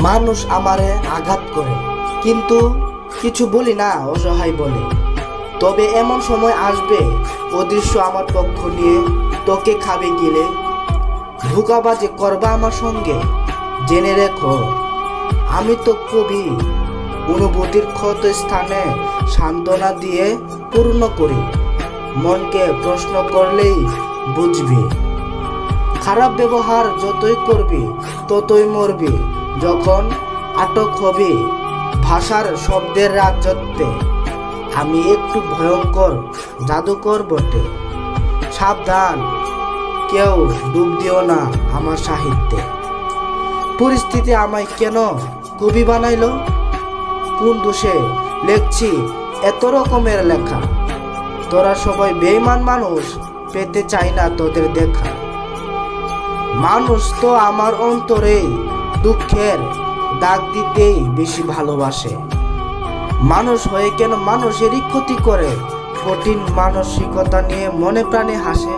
মানুষ আমারে আঘাত করে, কিন্তু কিছু বলি না, অসহায় বলে। তবে এমন সময় আসবে, অদৃশ্য আমার পক্ষ নিয়ে তোকে খাবে গিলে। ধোঁকাবাজি করবা আমার সঙ্গে, জেনে রেখো আমি তো কবি। অনুভূতির ক্ষত স্থানে সান্ত্বনা দিয়ে পূর্ণ করি। মনকে প্রশ্ন করলেই বুঝবি। খারাপ ব্যবহার যতই করবি ততই মরবি। যখন আটক হবি ভাষার শব্দের রাজত্বে, আমি একটু ভয়ঙ্কর জাদুকর বটে। সাবধান, কেউ ডুব দিও না আমার সাহিত্যে। পরিস্থিতি আমায় কেন কবি বানাইলো? কোন দোষে লেখছি এত রকমের লেখা? তোরা সবাই বেঈমান মানুষ, পেতে চাই না তোদের দেখা। মানুষ তো আমার অন্তরেই দুঃখের দাগ দিতেই বেশি ভালোবাসে। মানুষ হয়ে কেন মানুষেরই ক্ষতি করে? কঠিন মানসিকতা নিয়ে মনে প্রাণে হাসে।